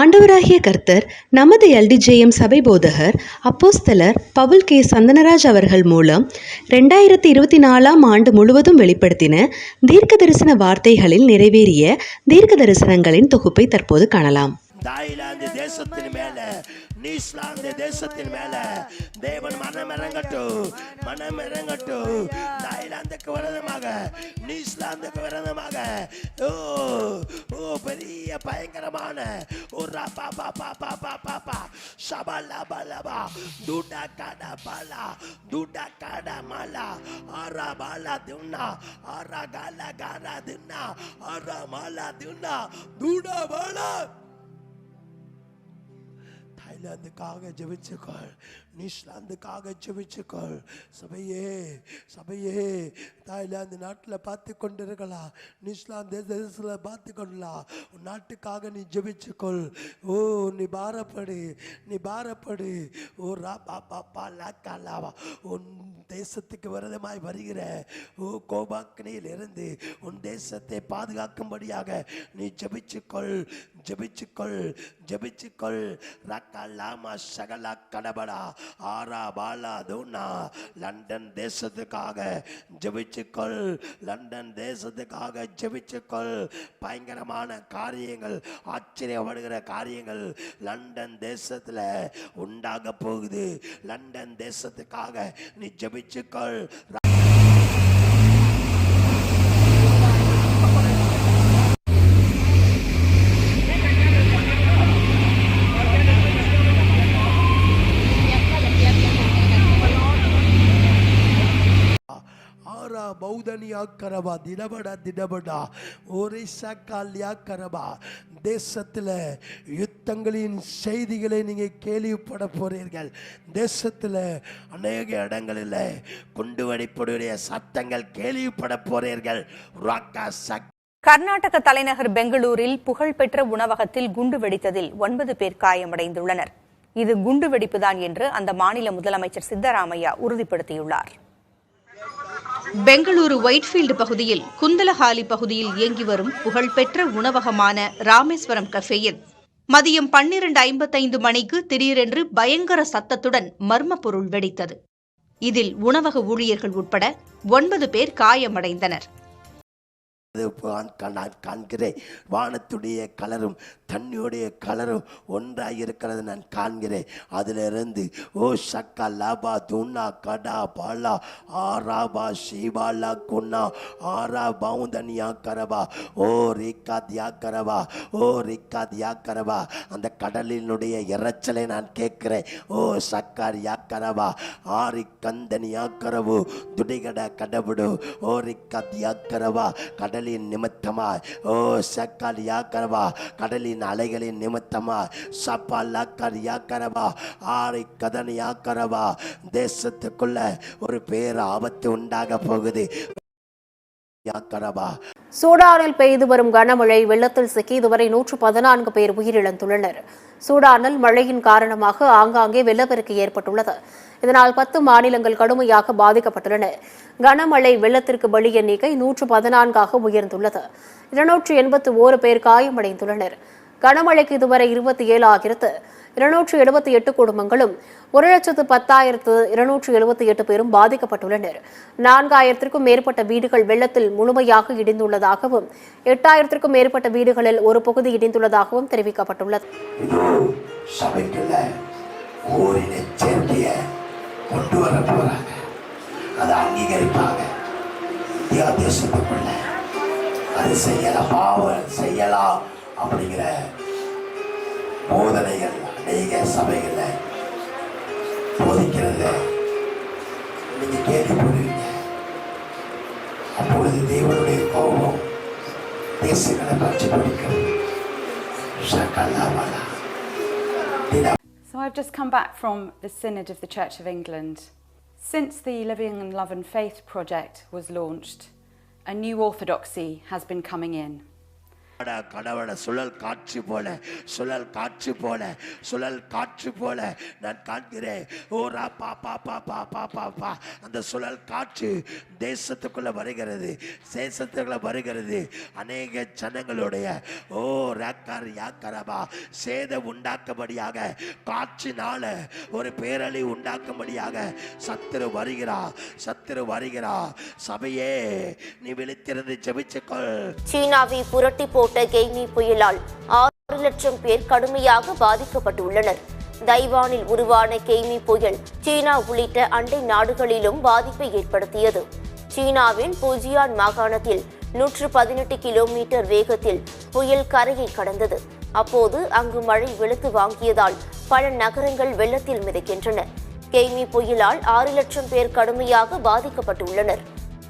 ஆண்டவராகிய கர்த்தர் நமது எல்டிஜேஎம் சபை போதகர் அப்போஸ்தலர் பவுல் கே சந்தனராஜ் அவர்கள் மூலம் 2024 ஆண்டு முழுவதும் வெளிப்படுத்தின தீர்க்க தரிசன வார்த்தைகளில் நிறைவேறிய தீர்க்க தரிசனங்களின் தொகுப்பை தற்போது காணலாம். தாய்லாந்து தேசத்தின் மேல, நியூசிலாந்து தேசத்தின் மேல தேவன் மனம் இறங்கட்டும். தாய்லாந்துக்கு விரதமாக, நியூசிலாந்துக்கு விரதமாக பெரிய பயங்கரமான ஒரு தாய்லாந்துக்காக ஜெபிச்சுக்கொள், நியூசிலாந்துக்காக ஜெபிச்சுக்கொள். சபையே தாய்லாந்து நாட்டில் பார்த்து கொண்டிருக்கலாம், நியூசிலாந்து தேசத்தில் பார்த்து கொள்ளலாம். உன் நாட்டுக்காக நீ ஜெபிச்சுக்கொள். நீ பாரப்படு. உன் தேசத்துக்கு விரதமாய் வருகிற கோபாக்கினியில் இருந்து உன் தேசத்தை பாதுகாக்கும்படியாக நீ ஜெபிச்சுக்கொள். ரக்கலாமா சகல கடபடா ஆரா பாலா தூனா. லண்டன் தேசத்துக்காக ஜெபிச்சுக்கொள், பயங்கரமான காரியங்கள், ஆச்சரியப்படுகிற காரியங்கள் லண்டன் தேசத்துல உண்டாக போகுது. லண்டன் தேசத்துக்காக நீ ஜெபிச்சுக்கொள். தேசத்துல யுத்தங்களின் செய்திகளை நீங்க கேள்விப்பட போறீர்கள். தேசத்துல அநேக இடங்களில் குண்டுவெடிப்புடைய சத்தங்கள் கேள்விப்பட போறீர்கள். கர்நாடக தலைநகர் பெங்களூரில் புகழ்பெற்ற உணவகத்தில் குண்டு வெடித்ததில் 9 பேர் காயமடைந்துள்ளனர். இது குண்டு வெடிப்புதான் என்று அந்த மாநில முதலமைச்சர் சித்தராமையா உறுதிப்படுத்தியுள்ளார். பெங்களூரு ஒயிட்ஃபீல்டு பகுதியில் குந்தலஹாலி பகுதியில் இயங்கி வரும் புகழ்பெற்ற உணவகமான ராமேஸ்வரம் கஃபேயில் மதியம் 12:55 மணிக்கு திடீரென்று பயங்கர சத்தத்துடன் மர்ம பொருள் வெடித்தது. இதில் உணவக ஊழியர்கள் உட்பட 9 பேர் காயமடைந்தனர். நான் காண்கிறேன், வானத்துடைய கலரும் தண்ணியுடைய கலரும் ஒன்றாக இருக்கிறது நான் காண்கிறேன். அதிலிருந்து சக்கா லாபா துண்ணா கடா பாலா ஆராபா ஷீபாலா குன்னா ஆரா பவுந்தனியா கரபா ரிக்காதியா கரபா அந்த கடலினுடைய இறைச்சலை நான் கேட்கிறேன். சக்காரியா கரபா ஆரி கந்தனியா கரவு துடிகட கடவுடு ரிக்காதியா கரபா கடலின் நிமித்தமாய் சக்காலியா கரபா கடலின் அலைகளின் நிமித்தமாய் சப்பாலா கரியா கரபா ஆரை கதனியா கரபா தேசத்துக்குள்ள ஒரு பேர் ஆபத்து உண்டாக போகுது. சூடானில் பெய்து வரும் கனமழை வெள்ளத்தில் சிக்கி இதுவரை 114 பேர் உயிரிழந்துள்ளனர். சூடானில் மழையின் காரணமாக ஆங்காங்கே வெள்ளப்பெருக்கு ஏற்பட்டுள்ளது. இதனால் 10 மாநிலங்கள் கடுமையாக பாதிக்கப்பட்டுள்ளன. கனமழை வெள்ளத்திற்கு பலி எண்ணிக்கை 114ஆக உயர்ந்துள்ளது. 281 பேர் காயமடைந்துள்ளனர். கனமழைக்கு இதுவரை 27,278 குடும்பங்களும் 1,10,278 பேரும் பாதிக்கப்பட்டுள்ளனர். 4,000க்கும் மேற்பட்ட வீடுகள் வெள்ளத்தில் முழுமையாக இடிந்துள்ளதாகவும் 8,000க்கும் மேற்பட்ட வீடுகளில் ஒரு பகுதி இடிந்துள்ளதாகவும் தெரிவிக்கப்பட்டுள்ளது. அப்படிங்கிற போதனைகள் அநேக சபைகளில் போதிக்கிறது நீங்க கேள்விப்படுவீங்க. அப்பொழுது தேவனுடைய கோபம் தேசங்களை பற்றி படிக்கிறது. So I've just come back from the Synod of the Church of England. Since the Living and Love and Faith project was launched, a new orthodoxy has been coming in. கடவுள சுழல் காற்று போல சுழல் காற்று போல சுழல் காற்று போல நான் காண்கிறேன். ஓரா பா பா பா பா பா பா பா அந்த சுழல் காற்று தேசத்துக்குள்ள வருகிறது, தேசத்துக்குள்ள வருகிறது. அநேக ஜனங்களுடைய ஓ ராக்கார் யாக்கரபா சேதம் உண்டாக்கும்படியாக, காற்றினால ஒரு பேரழி உண்டாக்கும்படியாக சத்துரு வருகிறா, சத்துரு வருகிறா. சபையே நீ விழித்திருந்து ஜெபிச்சுக்கொள். சீனாவை புரட்டி போட்ட கெய்மி புயலால் 6 லட்சம் பேர் கடுமையாக பாதிக்கப்பட்டுள்ளனர். தைவானில் உருவான கெய்மி புயல் சீனா உள்ளிட்ட அண்டை நாடுகளிலும் பாதிப்பை ஏற்படுத்தியது. சீனாவின் பூஜியான் மாகாணத்தில் 118 கிலோமீட்டர் வேகத்தில் புயல் கரையை கடந்தது. அப்போது அங்கு மழை வெளுத்து வாங்கியதால் பல நகரங்கள் வெள்ளத்தில் மிதக்கின்றன. கெய்மி புயலால் 6 லட்சம் பேர் கடுமையாக பாதிக்கப்பட்டுள்ளனர்.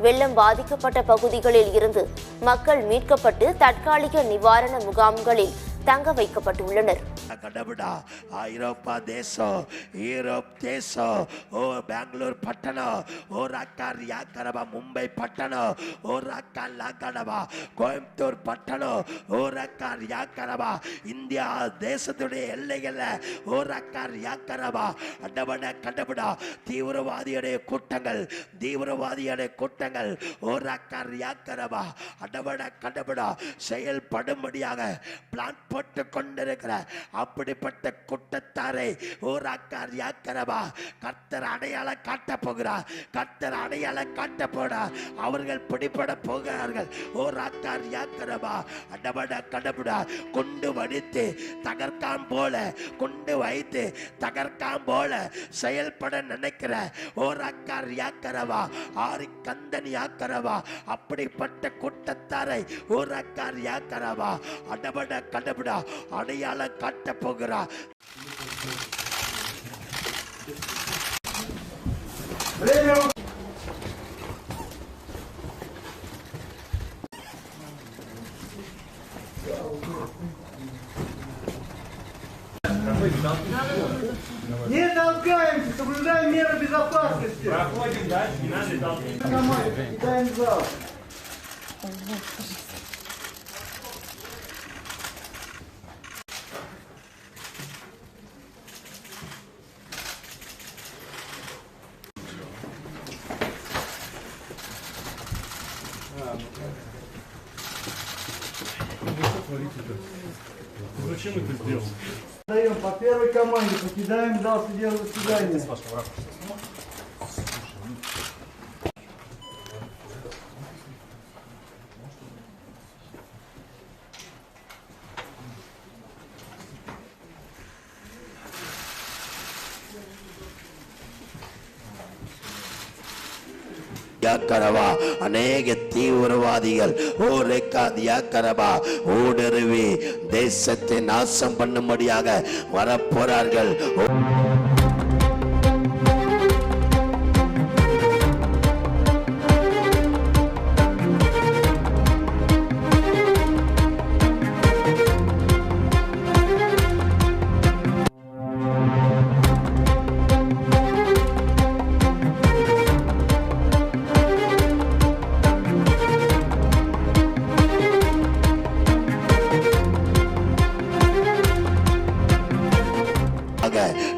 வெள்ளம் பாதிக்கப்பட்ட பகுதிகளில் இருந்து மக்கள் மீட்கப்பட்டு தற்காலிக நிவாரண முகாம்களில் தங்க வைக்கப்பட்டுள்ளனர். கடவுடா ஐரோப்பா தேசம், யூரோப் தேசம், ஓ பெங்களூர் பட்டணம், ஓ ராக்கார் யாக்கரபா மும்பை பட்டணம், ஓ ராக்கார் லாக்கடபா கோயம்புத்தூர் பட்டணம், ஓ ராக்கார் யாக்கரபா இந்தியா தேசத்துடைய எல்லைகள்ல ஓ ராக்கார் யாக்கரபா அடவட கடவுடா தீவிரவாதியுடைய கூட்டங்கள், தீவிரவாதியுடைய கூட்டங்கள் ஓ ராக்கார் யாக்கரபா அடவட கடவுடா செயல்படும்படியாக பிளான் போட்டு கொண்டிருக்கிற அப்படிப்பட்ட கூட்டத்தாரை ஓராக்கார் யாக்கரபா கர்த்தர் அடையாளம் காட்ட போகிறார், கர்த்தர் அடையாளம் காட்ட போகிறார். அவர்கள் பிடிபட போகிறார்கள். ஓராக்கார் யாக்கரபா அடபட கடபடா கொண்டு வடித்து தகர்க்காம் போல, கொண்டு வைத்து தகர்க்காம் போல செயல்பட நினைக்கிற ஓராக்கார் யாக்கரபா ஆரி கந்தன் யாக்கரபா அப்படிப்பட்ட கூட்டத்தாரை ஓராக்கார் யாக்கரபா அடபட கடபடா அடையாளம் காட்ட போகிறார். Не толкаемся, соблюдаем меры безопасности. Проходим, да? Не надо толкаться. Кидаем зал. Зачем это сделал? Даем по первой команде, покидаем зал судебного заседания. யாக்கரபா அநேக தீவிரவாதிகள் ஓ ரெக்காத் யாக்கரபா ஊடுருவி தேசத்தை நாசம் பண்ணும்படியாக வரப்போறார்கள்.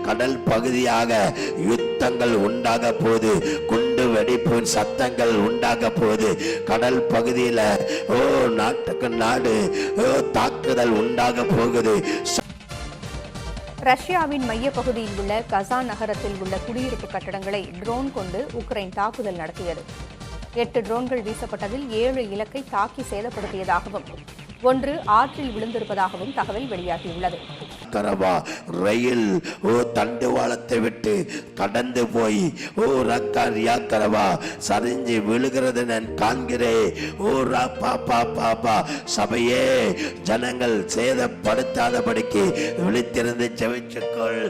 கடல் பகுதியாக யுத்தங்கள் உண்டாக போது, குண்டு வெடிப்பு சத்தங்கள் உண்டாக போது, கடல் பகுதியில ஓ நாட்டுக்கு நாடு தாக்குதல் உண்டாக போகுது. ரஷ்யாவின் மையப்பகுதியில் உள்ள கசான் நகரத்தில் உள்ள குடியிருப்பு கட்டடங்களை ட்ரோன் கொண்டு உக்ரைன் தாக்குதல் நடத்தியது. 8 ட்ரோன்கள் வீசப்பட்டதில் 7 இலக்கை தாக்கி சேதப்படுத்தியதாகவும் 1 ஆற்றில் விழுந்திருப்பதாகவும் தகவல் வெளியாகியுள்ளது. ரயில் ஓ தண்டுவாளத்தை விட்டு கடந்து போய் ஓ ரக்கார் யாக்கரவா சரிஞ்சு விழுகிறது நான் காண்கிறேன். ஓ ராப்பா பாப்பா பா சபையே ஜனங்கள் சேதப்படுத்தாதபடிக்கு விழித்திருந்து ஜெபிச்சுக்கொள்.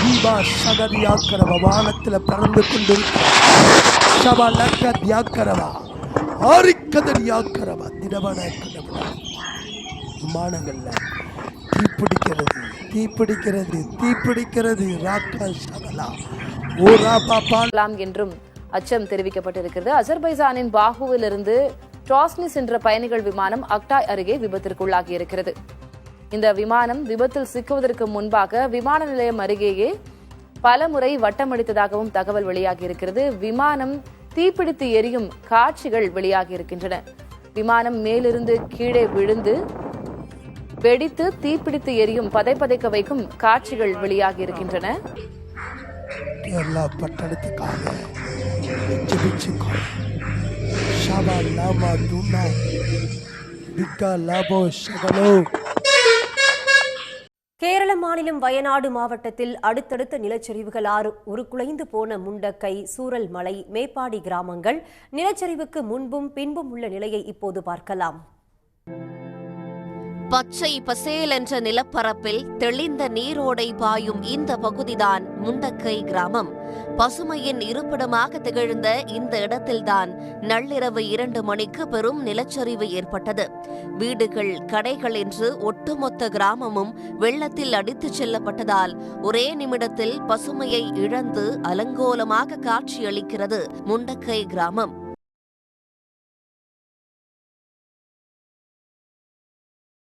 தீபா சகதியாக்கரவா வானத்தில் பறந்து கொண்டிருக்க சபா லக்க தியாக்கரவா ஆரிக்கதடியாக்கரவா திடவன கதவா விமானங்கள்ல தீப்பிடிக்கிறது தீப்பிடிக்கிறது தீப்பிடிக்கிறது ராக்கா சகலா ஓரா பாப்பா என்றும் அச்சம் தெரிவிக்கப்பட்டிருக்கிறது. அசர்பைசானின் பாகுவிலிருந்து ட்ராஸ்னிஸ் என்ற பயணிகள் விமானம் அக்டாய் அருகே விபத்திற்குள்ளாகி இருக்கிறது. இந்த விமானம் விபத்தில் சிக்குவதற்கு முன்பாக விமான நிலையம் அருகேயே பலமுறை வட்டமடித்ததாகவும் தகவல் வெளியாகி இருக்கிறது. விமானம் தீப்பிடித்து எரியும் காட்சிகள் வெளியாகி இருக்கின்றன. விமானம் மேலிருந்து கீழே விழுந்து வெடித்து தீப்பிடித்து எரியும் பதைப்பதைக்க வைக்கும் காட்சிகள் வெளியாகி இருக்கின்றன. கேரளா பட்டணத்துக்காக ஜெபிச்சுக்கோ. ஷபா லாமா துனா பிக்கா லாபோ ஷகலோ. கேரள மாநிலம் வயநாடு மாவட்டத்தில் அடுத்தடுத்த நிலச்சரிவுகளால் உருக்குலைந்து போன முண்டக்கை, சூரல்மலை, மேப்பாடி கிராமங்கள் நிலச்சரிவுக்கு முன்பும் பின்பும் உள்ள நிலையை இப்போது பார்க்கலாம். பச்சை பசேல் என்ற நிலப்பரப்பில் தெளிந்த நீரோடை பாயும் இந்த பகுதிதான் முண்டக்கை கிராமம். பசுமையின் இருப்பிடமாக திகழ்ந்த இந்த இடத்தில்தான் நள்ளிரவு 2 மணிக்கு பெரும் நிலச்சரிவு ஏற்பட்டது. வீடுகள், கடைகள் என்று ஒட்டுமொத்த கிராமமும் வெள்ளத்தில் அடித்துச் செல்லப்பட்டதால் ஒரே நிமிடத்தில் பசுமையை இழந்து அலங்கோலமாக காட்சியளிக்கிறது முண்டக்கை கிராமம்.